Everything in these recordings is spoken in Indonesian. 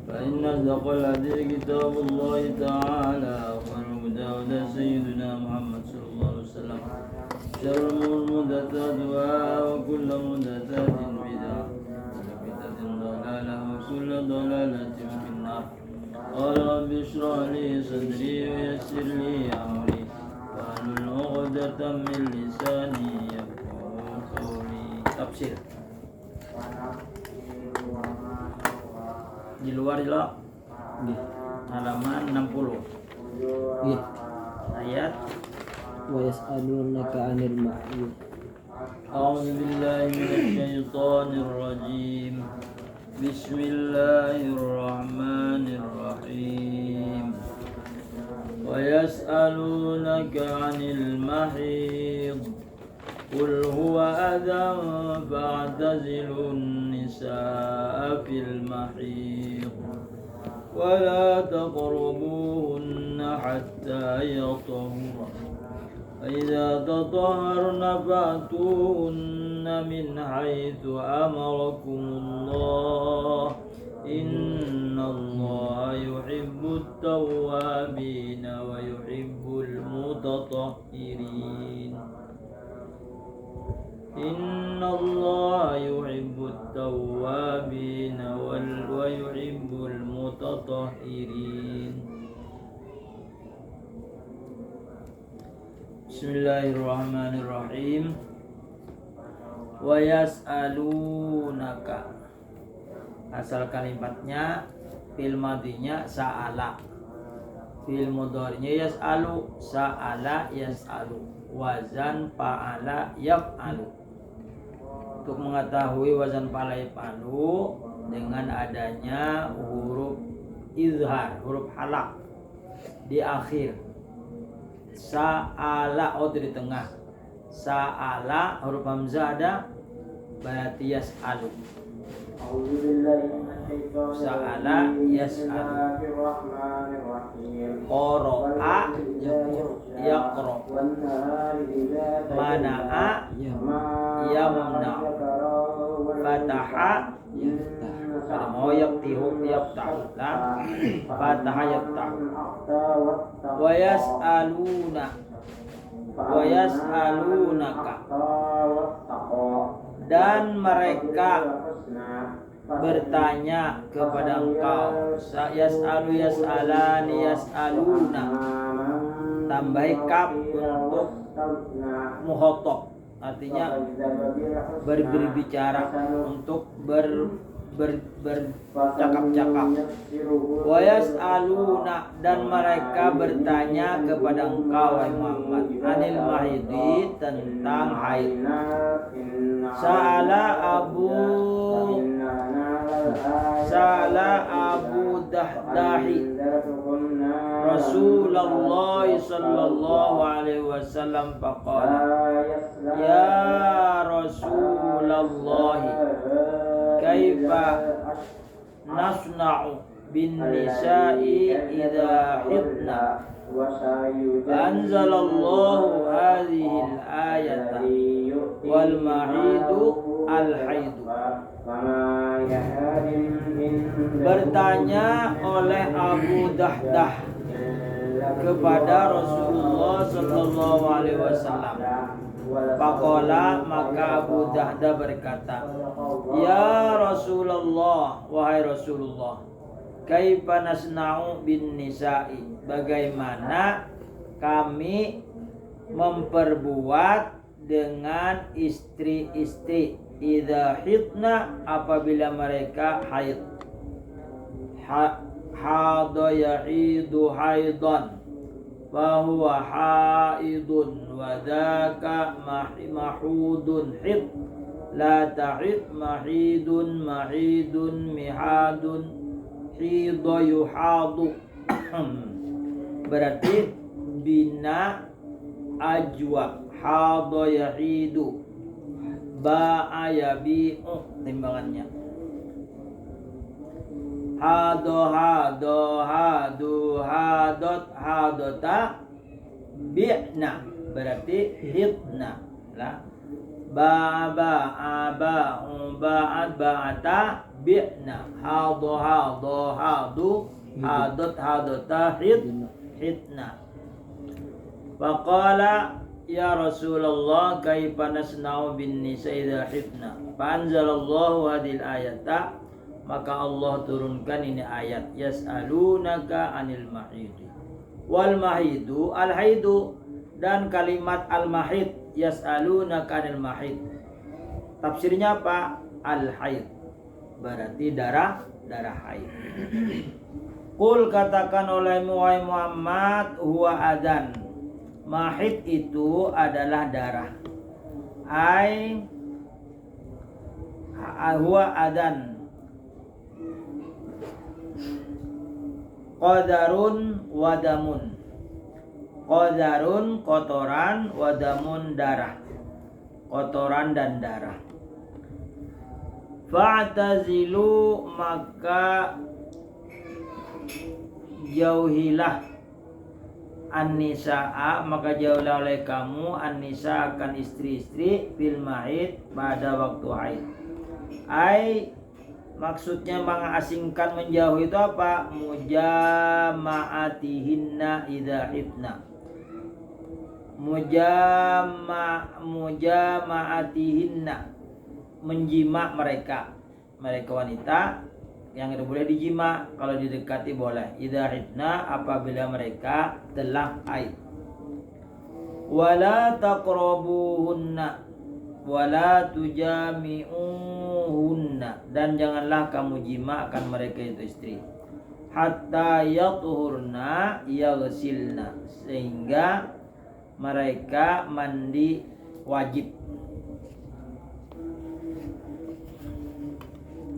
فإن أصدق الحديث كتاب الله تعالى وخير الهدى هدى سيدنا محمد صلى الله عليه وسلم شر الأمور محدثاتها وكل محدثات بدعة وكل بدعة ضلالة وكل ضلالة في النار قال رب اشرح لي صدري ويسر لي أمري واحلل عقدة من لساني يفقهوا قولي. Tafsir di luar jelok halaman 60 ayat wa yas'alunaka 'anil mahid. A'udzu billahi minasy syaithanir rajim. Bismillahirrahmanirrahim. Wa yas'alunaka 'anil mahid. Qul huwa adhan fa'tazilun nisaa fil mahid wa la taqrabuhunna hatta yatahharna fa idza tatahharna fa'tuhunna min haitsu amarakumullah innallaha yuhibbut tawwabin wa yuhibbul mutatahhirin. Innallaha yuhibbut tawwabin wa yuhibbul mutatahhirin. Bismillahirrahmanirrahim. Wa yas'alunaka, asal kalimatnya fil madinya sa'ala, fil mudhari'nya yas'alu, sa'ala yas'alu, wazan fa'ala yaf'alu. Untuk mengetahui wazan fa'ala yaf'alu dengan adanya huruf izhar, huruf halak di akhir. Sa'ala di tengah. Sa'ala huruf hamzah ada, berarti yas'alu. Sa'ala yas'alu. Qara'a yaqra. Mana'a yamna. Fataha kalau mau yaftihu yaftahu lah. Fataha yaftahu. Wa yas'alunaka, dan mereka bertanya kepada engkau. Yas'alu yas'alani yas'aluna, tambahi kaf untuk muhotob, artinya berbicara, untuk bercakap-cakap. Wa yas'aluna, dan mereka bertanya kepada engkau wahai Muhammad, anil mahidi, tentang haid. Sa'ala Abu Dahdahi Rasulullah sallallahu alaihi wasallam faqala, ya Rasulullah, kaifa nasna'u bin nisa'i idza hidna? Anzalallahu hadhil ayata wal ma'idu al haidu. Bertanya oleh Abu Dahdah kepada Rasulullah sallallahu alaihi wasallam. Faqala, maka Abu Dahdah berkata, ya Rasulullah, wahai Rasulullah, kaifa nasna'u bin nisa'i, bagaimana kami memperbuat dengan istri-istri, idza hidna, apabila mereka haid. Hada yahidu haidan wa huwa haidun wa dzaka mahudun hid la tahid mahidun mihadun hida yuhadu. Berarti bina ajwa, hada yahidu, ba'a yabi'u timbangannya. Hado hado hadu hadot hadota bi'na, berarti hidna lah. ba'at ba'ata bi'na hadu hadata hitna. Faqala ya Rasulullah kaifa nasna'u bin nisa idza hitna. Fa anzalallahu hadhil ayata, maka Allah turunkan ini ayat, yas'alunaka 'anil mahid. Wal mahidu al haidu, dan kalimat al mahid yas'alunaka 'anil mahid. Tafsirnya apa? Al haid. Berarti darah haid. Qul, katakan olehmu wahai Muhammad, huwa adan. Mahid itu adalah darah. Huwa adan. Qadarun wadamun. Qadarun kotoran, wadamun darah. Kotoran dan darah. Fa'tazilu, maka jauhilah an-nisaa, maka jauhilah oleh kamu an-nisa akan istri-istri fil mahid, pada waktu haid. Maksudnya mengasingkan, menjauh itu apa? Mujama'atihinna idza hidna. Mujama'atihinna, menjima mereka wanita yang tidak boleh dijima, kalau didekati boleh. Idza hidna, apabila mereka telah haid. Wala taqrabuhunna wala tujami'uhunna, dan janganlah kamu jima akan mereka itu istri, hatta yatuhurna yaghsilna, sehingga mereka mandi wajib.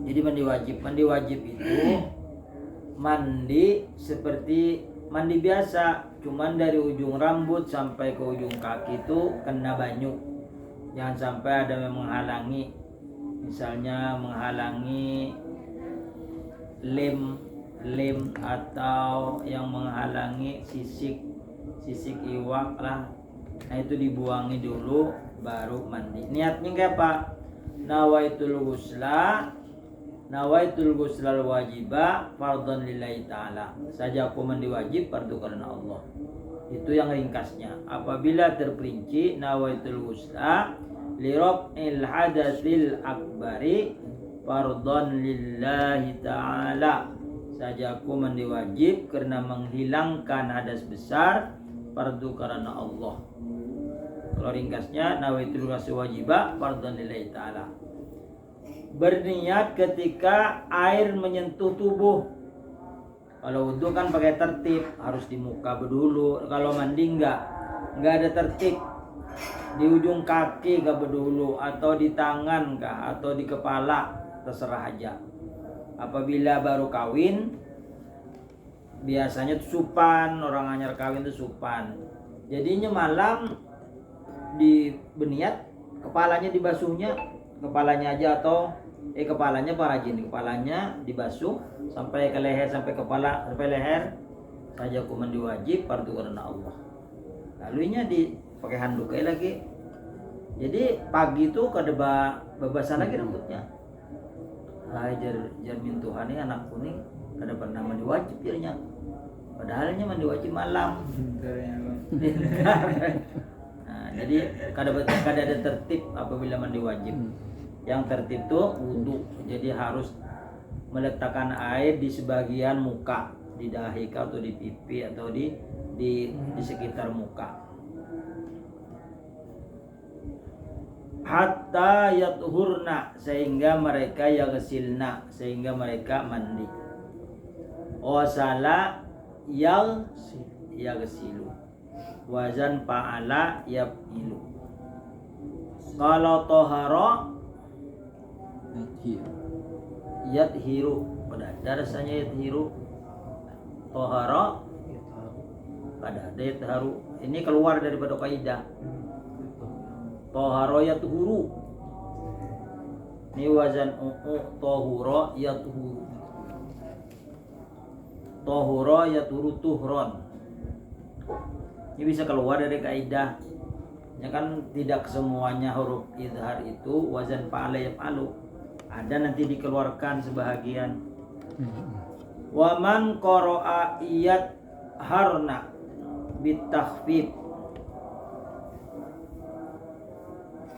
Jadi mandi wajib itu mandi seperti mandi biasa, cuman dari ujung rambut sampai ke ujung kaki itu kena banyu. Jangan sampai ada yang menghalangi, misalnya menghalangi lem atau yang menghalangi sisik iwak lah. Nah itu dibuangi dulu baru mandi. Niatnya kayak apa? Nawaitul ghusla wajiba fardhan lillahi ta'ala. Saja aku mandi wajib fardu karena Allah. Itu yang ringkasnya. Apabila terperinci nawaitul ghusla li raf'il hadatsil akbari fardhan lillahi ta'ala. Saja aku mandi wajib karena menghilangkan hadas besar, fardu karena Allah. Kalau ringkasnya nawaitul ghusla wajiba fardhan lillahi ta'ala. Berniat ketika air menyentuh tubuh. Kalau wudu kan pakai tertib, harus di muka berdulu. Kalau mandi enggak ada tertib. Di ujung kaki enggak berdulu, atau di tangan kah, atau di kepala, terserah aja. Apabila baru kawin, biasanya supan, orang anyar kawin itu supan. Jadinya malam di berniat, kepalanya dibasuhnya, kepalanya aja, atau kepalanya parajin, kepalanya dibasuh sampai ke leher, sampai kepala, sampai leher. Saja aku mandi wajib fardu karena Allah. Lalunya pakai handuk lagi. Jadi pagi itu kada basah lagi rambutnya. Jamin Tuhan ini anak kuning kada pernah mandi wajib jadinya. Padahalnya mandi wajib malam. Nah, jadi kada ada tertib apabila mandi wajib. Yang tertib itu wudu. Jadi harus meletakkan air di sebagian muka, di dahi atau di pipi atau di sekitar muka. Hatta yathurna, sehingga mereka yaghsilna, sehingga mereka mandi. Wasala yaghsilu, wazan fa'ala yaf'ilu. Kalau tohara yathiru, pada dasarnya yathiru. Tohara pada yatharu. Ini keluar daripada kaidah. Tohara yathuru, ini wazan tohura yathuru. Tohura yathuru tuhron. Ini bisa keluar dari kaidah. Ya kan tidak semuanya huruf idhar itu wazan fa'ala yaf'alu. Ada nanti dikeluarkan sebahagian. Wa man qara'a iyat harna bitakhfif.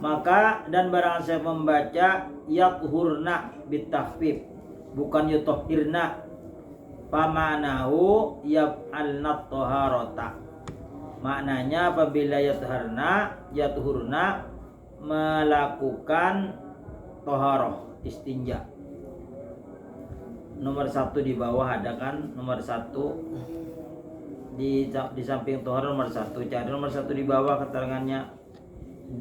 Maka dan barang siapa membaca yathurna bitakhfif, bukan yutahhirna, pamanahu yaf'alna taharata. Maknanya apabila yathurna melakukan toharoh, istinja. Nomor 1 di bawah ada kan, nomor 1 di samping toharoh nomor 1. Cari nomor 1 di bawah keterangannya.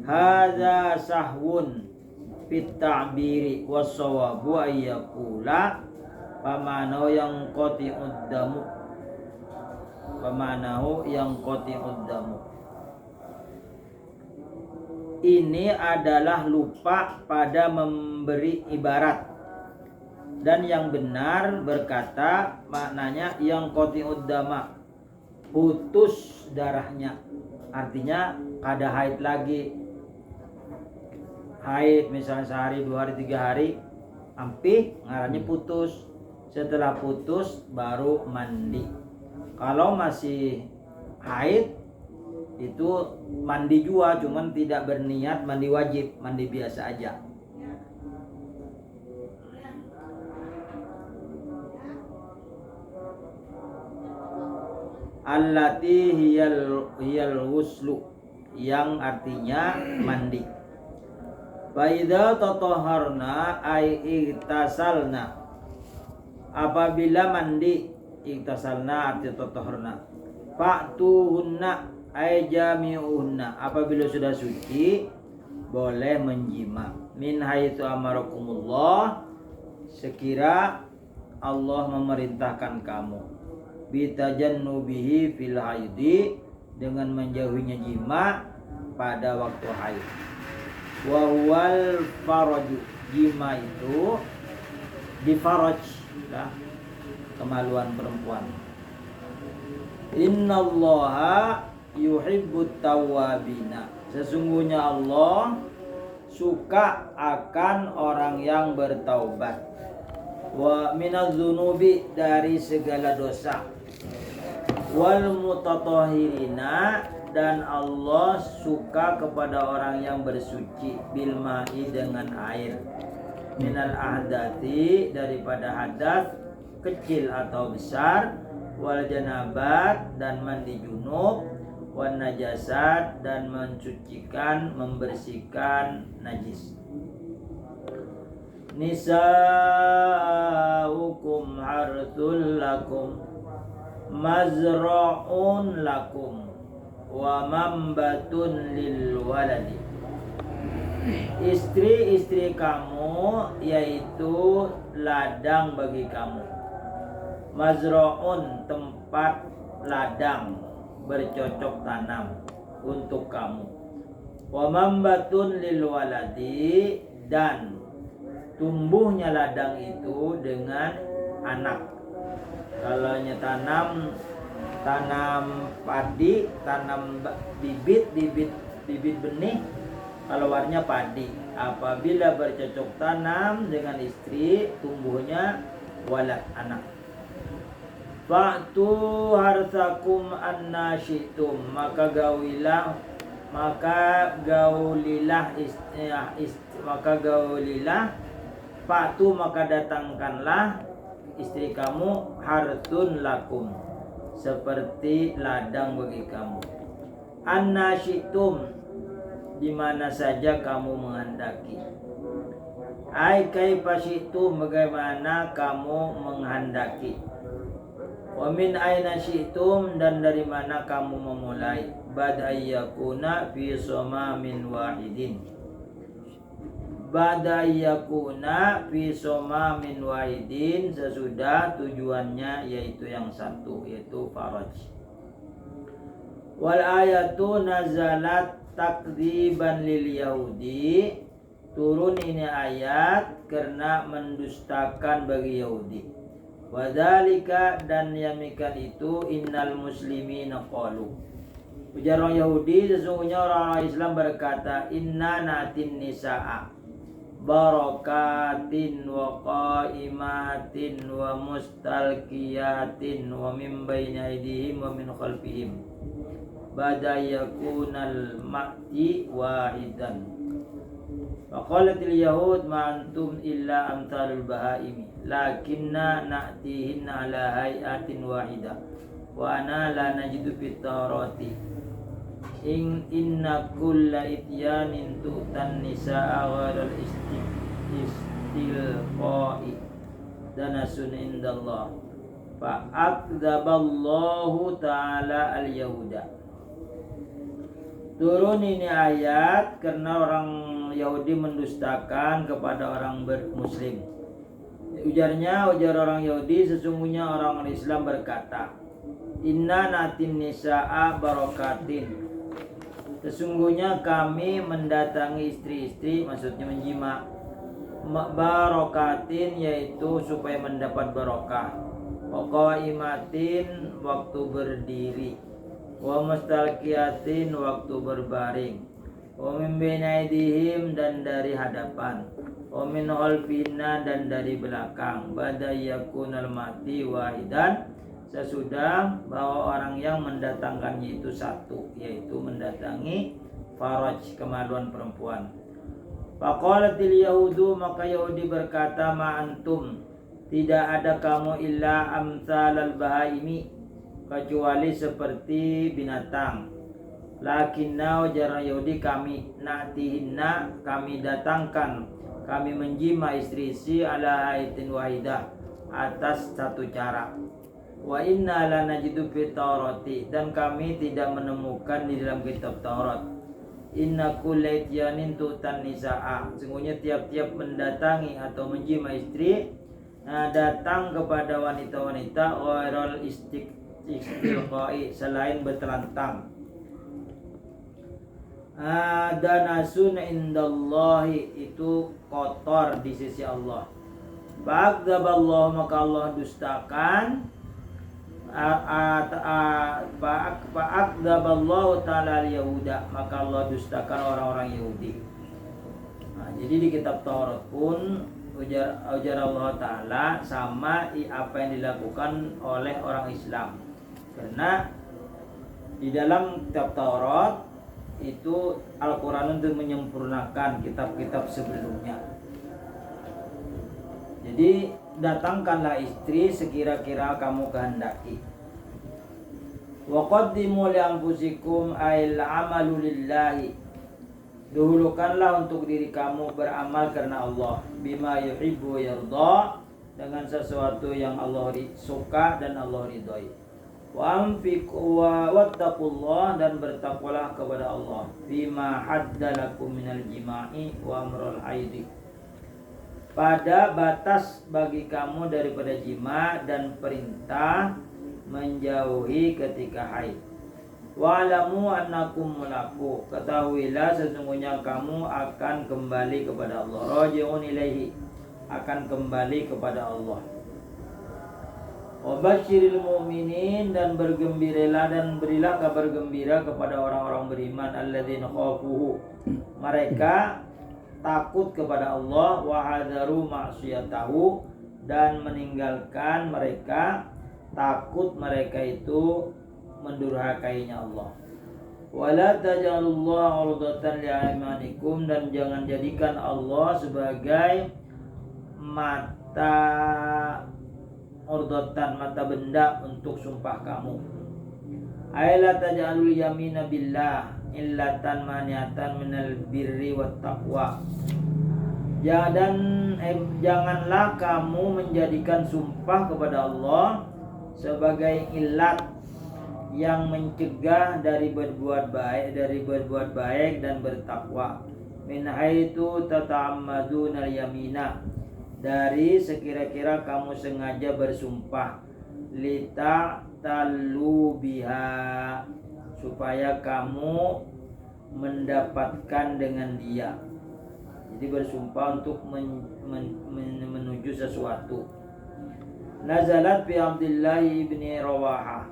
Hadza sahwun fit ta'biri was-shawabu ayyaqula pamanahu yang qati'ud damu. Pamanahu yang qati'ud damu. Ini adalah lupa pada memberi ibarat. Dan yang benar berkata maknanya yang qati'ud dama, putus darahnya. Artinya kada haid lagi. Haid misalnya sehari, 2 hari, 3 hari, ampih ngarannya putus. Setelah putus baru mandi. Kalau masih haid itu mandi juga, cuman tidak berniat mandi wajib, mandi biasa aja. Allati hiyal wuslu, yang artinya mandi. Fa idza tatahharna ay iktasalna, apabila mandi, iktasalna arti tatahharna. Fa'tuhunna ay jami'uhunna, apabila sudah suci boleh menjima. Min haitsu amarakumullah, sekira Allah memerintahkan kamu. Bitajannubihi fil haidi, dengan menjauhinya jima pada waktu haid. Wa huwal faraju, jima itu di faraj, ya, kemaluan perempuan. Innallaha yuhibbut tawwabina, sesungguhnya Allah suka akan orang yang bertaubat. Wa minadz-dzunubi, dari segala dosa. Wal mutatahhirina, dan Allah suka kepada orang yang bersuci, bil ma'i, dengan air. Minal ahdati, daripada hadas kecil atau besar. Wal janabat, dan mandi junub. Wan najasat, dan mensucikan, membersihkan najis. Nisa'ukum harthul lakum mazra'un lakum wa mambatun lil waladi. Istri-istri kamu yaitu ladang bagi kamu. Mazra'un, tempat ladang, bercocok tanam untuk kamu. Wa mambatun lil waladi, dan tumbuhnya ladang itu dengan anak. Kalau tanam padi, tanam bibit benih, keluarnya padi. Apabila bercocok tanam dengan istri, tumbuhnya walad, anak. Fa'tu harsakum anna syi'tum, maka gaulilah fa'tu, maka datangkanlah istri kamu, hartun lakum, seperti ladang bagi kamu. Anna syi'tum, di mana saja kamu menghendaki. Ai kaifa syi'tum, bagaimana kamu menghendaki. Wa min aina syi'tum, dan dari mana kamu memulai. Badayyakuna fi somamin wahidin. Badayyakuna fi somamin wahidin, sesudah tujuannya yaitu yang satu, yaitu faraj. Wal ayatu nazalat takdziban lil yahudi, turun ini ayat karena mendustakan bagi Yahudi. Wadzalika, dan yamikan itu, innal muslimina qalu, Ujar orang Yahudi, sesungguhnya orang-orang Islam berkata, inna natin nisa'a barakatin wa qaimatin wa mustalqiyatin wa min baini aydihim wa min khalfihim bada yakunal ma'ti wahidan. Faqalatil yahud ma antum illa amtalul bahaimi lakinna na'tihinna ala hay'atin wahidah wa ana la najidu fit tawrati inna kulla ityanin tu'tan nisa'a gharal istilqa'i danasun indallah fa akdzaballahu ta'ala al-yahuda. Turun ini ayat karena orang Yahudi mendustakan kepada orang muslim. Ujar orang Yahudi, sesungguhnya orang Islam berkata, inna natin nisa'a barakatin, sesungguhnya kami mendatangi istri-istri, maksudnya menjima, barakatin yaitu supaya mendapat barokah, qaimatin waktu berdiri, wa mustalqiyatin waktu berbaring, wa min baini aydihim dan dari hadapan, wa min khalfina dan dari belakang, bada yakunal mati wahidan, sesudah bahwa orang yang mendatangkannya itu satu, yaitu mendatangi faraj, kemaluan perempuan. Faqalatil yahudu, maka Yahudi berkata, ma antum, tidak ada kamu illa amsalal bahaimi, kecuali seperti binatang. Lakinna, ujar Yahudi, kami na'tihinna, kami datangkan, kami menjima istri-istri ala haitin wahidah, atas satu cara. Wa inna la najidu fit Taurati, dan kami tidak menemukan di dalam kitab Taurat, inna kullaityanin tu'tan nisa'a, sungguhnya tiap-tiap mendatangi atau menjima istri, datang kepada wanita-wanita ghairul istilqa'i, selain bertelantang. Danasun indallahi, itu kotor di sisi Allah. Fa'akdzaballahu, maka Allah dustakan, fa'akdzaballahu ta'ala al-yahuda, maka Allah dustakan orang-orang Yahudi. Jadi di kitab Taurat pun ujar Allah Ta'ala sama apa yang dilakukan oleh orang Islam. Karena di dalam kitab Taurat itu Al-Quran untuk menyempurnakan kitab-kitab sebelumnya. Jadi datangkanlah istri sekira-kira kamu kehendaki. Wa qaddimu li anfusikum ayil amalu lillahi, dahulukanlah untuk diri kamu beramal karena Allah, bima yuhibbu yarda, dengan sesuatu yang Allah suka dan Allah ridhai. Wa anfiqu wattaqullah, dan bertakwalah kepada Allah, bima haddalakum minal jima'i wa amrul haidi, pada batas bagi kamu daripada jima dan perintah menjauhi ketika haid. Wa'lamu annakum mulaku, ketahuilah sesungguhnya kamu akan kembali kepada Allah. Raji'un ilaihi, akan kembali kepada Allah. Wa basyiril mu'minin, dan bergembiralah dan berilah kabar gembira kepada orang-orang beriman, alladzina khafuhu, mereka takut kepada Allah, wa hadaru ma'siyatahu, dan meninggalkan mereka, takut mereka itu mendurhakainya Allah. Wala taj'alullaha 'urdatan li'aymanikum, dan jangan jadikan Allah sebagai mata urdatan, mata benda untuk sumpah kamu. Ayla taj'alul yamina billah illatan maniatan minal birri wat taqwa, janganlah kamu menjadikan sumpah kepada Allah sebagai ilat yang mencegah dari berbuat baik dan bertakwa. Min haitsu tata'ammaduna al-yamina, dari sekira-kira kamu sengaja bersumpah, lita talu biha, supaya kamu mendapatkan dengan dia. Jadi bersumpah untuk menuju sesuatu. Nazalat bi Abdullah ibni Rawahah,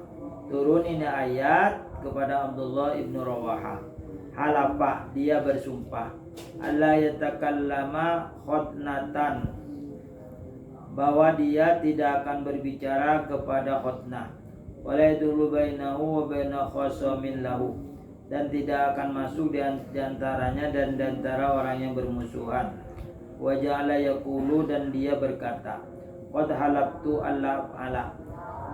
turun ini ayat kepada Abdullah ibnu Rawahah. Halafa, dia bersumpah, Allah yatakallama khotnatan, bahwa dia tidak akan berbicara kepada khotnah, wala yadulu bainahu wa baina khosamin lahu, dan tidak akan masuk di antaranya dan di antara orang yang bermusuhan. Wa ja'ala yaqulu, dan dia berkata, qad halabtu alla ala,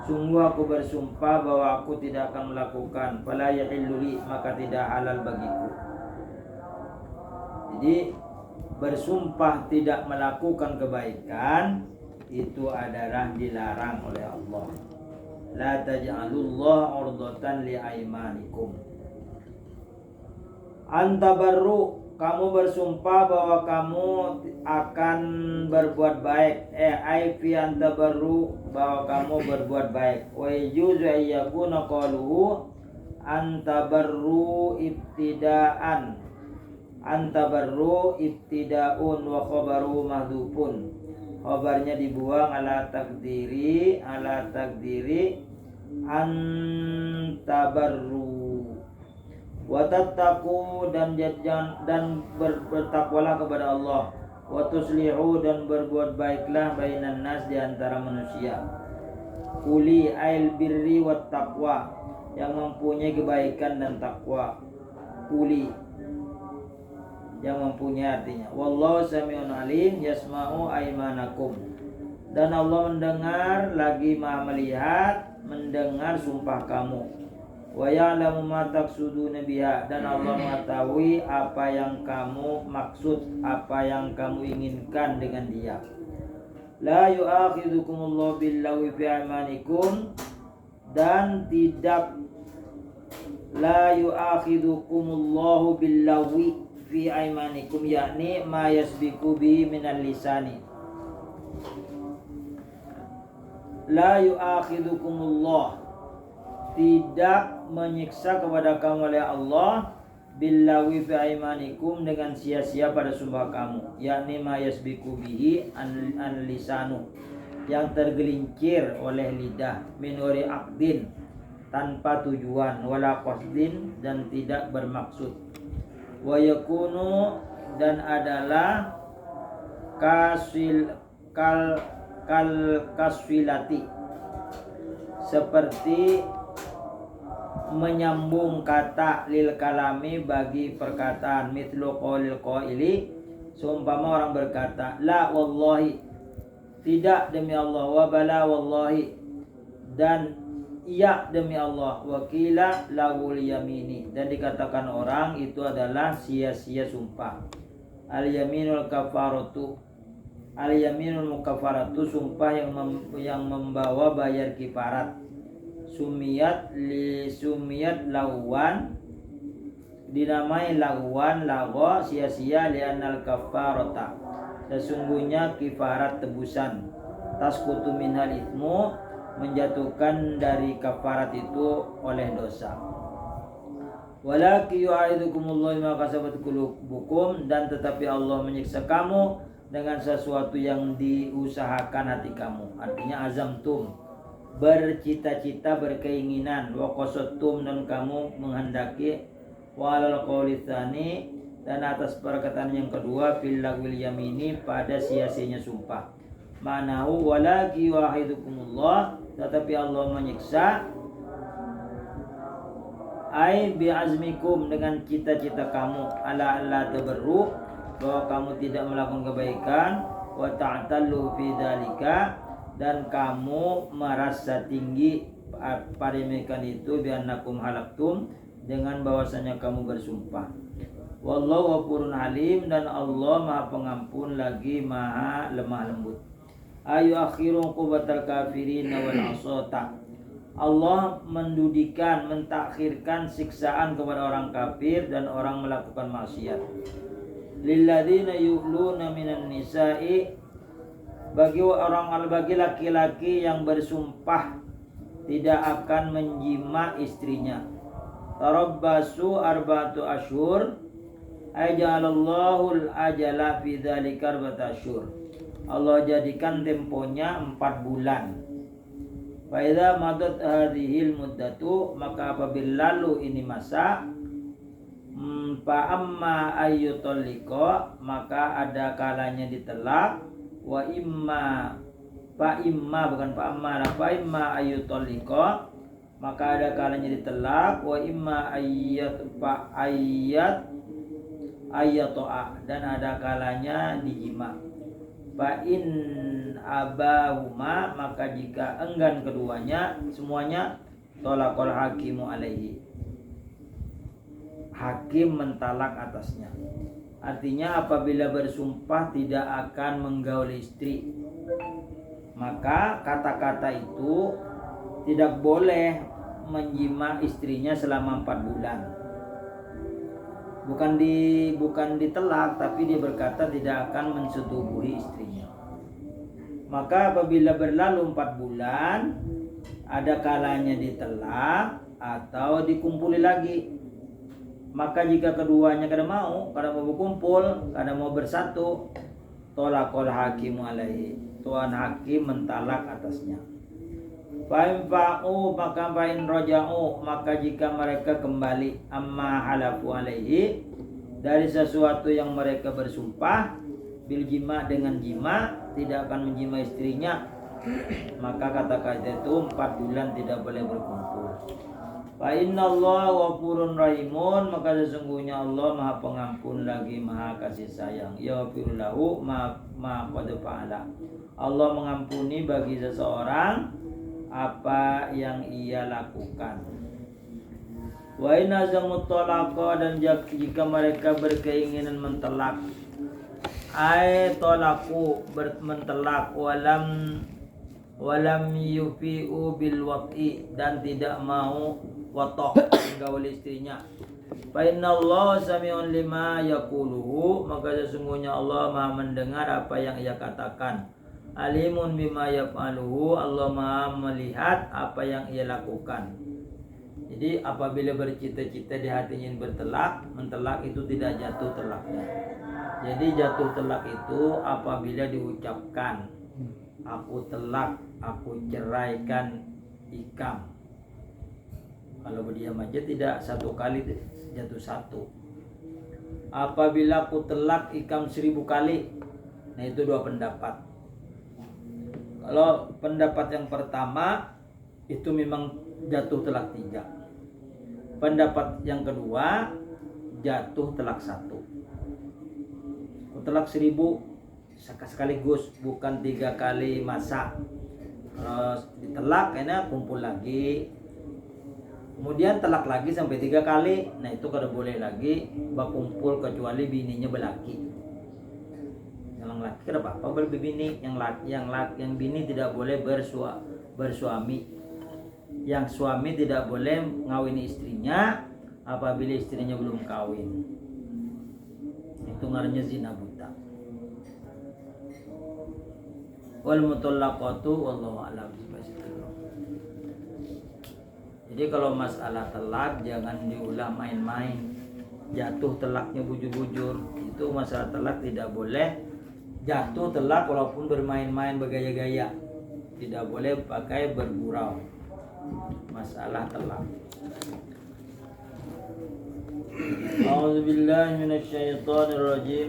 sungguh aku bersumpah bahwa aku tidak akan melakukan, fala yahillu li, maka tidak halal bagiku. Jadi bersumpah tidak melakukan kebaikan itu adalah dilarang oleh Allah. La taj'alullah urdatan li aimanikum. Antabarru, kamu bersumpah bahwa kamu akan berbuat baik. Fi antabarru, bahwa kamu berbuat baik. Wa yujuzu ayyakuna qaluhu antabarru ibtidaan. Antabarru ibtidaun wa khabaru mahdhufun. Khabarnya dibuang ala takdiri antabarru. Wa tattaqu, dan bertakwalah kepada Allah. Wa tuslihu, dan berbuat baiklah bainan nas, di antara manusia. Uli ail birri wat taqwa, yang mempunyai kebaikan dan takwa. Uli yang mempunyai, artinya wallahu sami'un alim yasma'u aimanakum, dan Allah mendengar lagi Maha melihat, mendengar sumpah kamu. Wa ya'lamu ma taqsuduna biha, dan Allah mengetahui apa yang kamu maksud, apa yang kamu inginkan dengan dia. La yu'akhidhukumullahu billahi fi aymanikum, dan tidak la yu'akhidhukumullahu billahi fi aymanikum, yakni ma yasbiqu bi minal lisani. La yu'akhidhukumullah, tidak menyiksa kepada kamu oleh Allah, billahi fi aymanikum, dengan sia-sia pada sumpah kamu, yakni ma yasbiqu bihi an lisanu, yang tergelincir oleh lidah, min uri aqdin, tanpa tujuan, wala qasdin, dan tidak bermaksud. Wa yakunu, dan adalah kasfilati, seperti menyambung kata lil kalami, bagi perkataan. Mithlu qaulil qaili, seumpama orang berkata, la wallahi, tidak demi Allah, wa bala wallahi, dan iya demi Allah, wakila lawul yamini, dan dikatakan orang itu adalah sia-sia sumpah. Al yaminul kafaratu, al yaminul mukafaratu, sumpah yang membawa bayar kifarat. Sumiyat lawan, dinamai lawan, lago, sia-sia, li'annal kafarata, sesungguhnya kifarat tebusan. Tasqutu minhal ithmu, menjatuhkan dari kafarat itu oleh dosa. Walaki yu'aidukumullahu ma kasabat qulubukum, dan tetapi Allah menyiksa kamu dengan sesuatu yang diusahakan hati kamu. Artinya azamtum, bercita-cita, berkeinginan. Wa qasadtum, dan kamu menghendaki. Wa alal qawli tsani, dan atas perkataan yang kedua, fil lagwil yamini, pada sia-sianya sumpah. Ma'nahu walaki wahidukumullah, tetapi Allah menyiksa, ai bi'azmikum, dengan cita-cita kamu, ala alla tabarru, bahwa kamu tidak melakukan kebaikan, wa ta'tallu fi dzalika, dan kamu merasa tinggi pada demikian itu, bi'annakum halaktum, dengan bahwasanya kamu bersumpah. Wallahu ghafurun halim, dan Allah Maha Pengampun lagi Maha lemah lembut. Ayu akhiru qubatal kafirin wal asata, Allah mendudikan, mentakhirkan siksaan kepada orang kafir dan orang melakukan maksiat. Lilladzina yu'luna minan nisa'i, bagi laki-laki yang bersumpah tidak akan menjima istrinya. Tarabbasu arba'atu ashur, ajalallahu al-ajala fi dzalika arba'atu ashur, Allah jadikan temponya 4 bulan. Fa idza madat hadhil muddatu, maka apabila lalu ini masa, fa amma ayyutalliqa, maka ada kalanya ditelak, wa imma fa imma ayyutalliqa, maka ada kalanya ditelak, wa imma ayyato'a, dan ada kalanya dijima. Fa in abahuma, maka jika enggan keduanya semuanya, tolakol hakimu alaihi, hakim mentalak atasnya. Artinya apabila bersumpah tidak akan menggauli istri, maka kata-kata itu tidak boleh menjima istrinya selama 4 bulan. Bukan ditelak, tapi dia berkata tidak akan mensetubuhi istrinya. Maka apabila berlalu 4 bulan, ada kalanya ditelak atau dikumpuli lagi. Maka jika keduanya kada mau berkumpul, kada mau bersatu, tolakol hakimu alaihi, tuan hakim mentalak atasnya. Fa'in fa'u, maka fa'in roja'u, maka jika mereka kembali amma halafu alaihi, dari sesuatu yang mereka bersumpah, bil jima, dengan jima, tidak akan menjima istrinya, maka kata-kata itu 4 bulan tidak boleh berkumpul. Fa innallaha ghafurun rahimun, maka sesungguhnya Allah Maha Pengampun lagi Maha Kasih Sayang. Yaghfiru lahu ma qad fa'ala. Allah mengampuni bagi seseorang apa yang ia lakukan. Wa in azamut talaqa, dan jika mereka berkeinginan mentalak, ay talaku, mentalak, walam yufi'u bil wati, dan tidak mau watok menggaul istrinya. Fa innallaha sami'un lima yaquluhu, maka sesungguhnya Allah Maha mendengar apa yang ia katakan. Alimun bima yaf'aluhu, Allah Maha melihat apa yang ia lakukan. Jadi apabila bercita-cita di hatinya ingin mentelak itu tidak jatuh telaknya. Jadi jatuh telak itu apabila diucapkan, aku telak, aku ceraikan ikam. Kalau berdiam aja tidak satu kali jatuh satu. Apabila aku telak ikam 1000 kali, nah itu 2 pendapat. Kalau pendapat yang pertama itu memang jatuh telak 3. Pendapat yang kedua jatuh telak 1. Telak 1000 sekaligus, bukan 3 kali masa. Kalau ditelak kayaknya kumpul lagi, kemudian telak lagi sampai 3 kali, nah itu kada boleh lagi berkumpul kecuali bininya belaki. Yang laki kada apa-apa berbini, yang bini tidak boleh bersuami. Yang suami tidak boleh ngawini istrinya apabila istrinya belum kawin. Itu ngarannya zina buta. Wal mutallaqatu wallahu a'lam. Jadi kalau masalah telak jangan diulah main-main. Jatuh telaknya bujur-bujur, itu masalah telak tidak boleh. Jatuh telak walaupun bermain-main bergaya-gaya, tidak boleh pakai bergurau. Masalah telak. A'udzubillahi minasyaitonirrajim.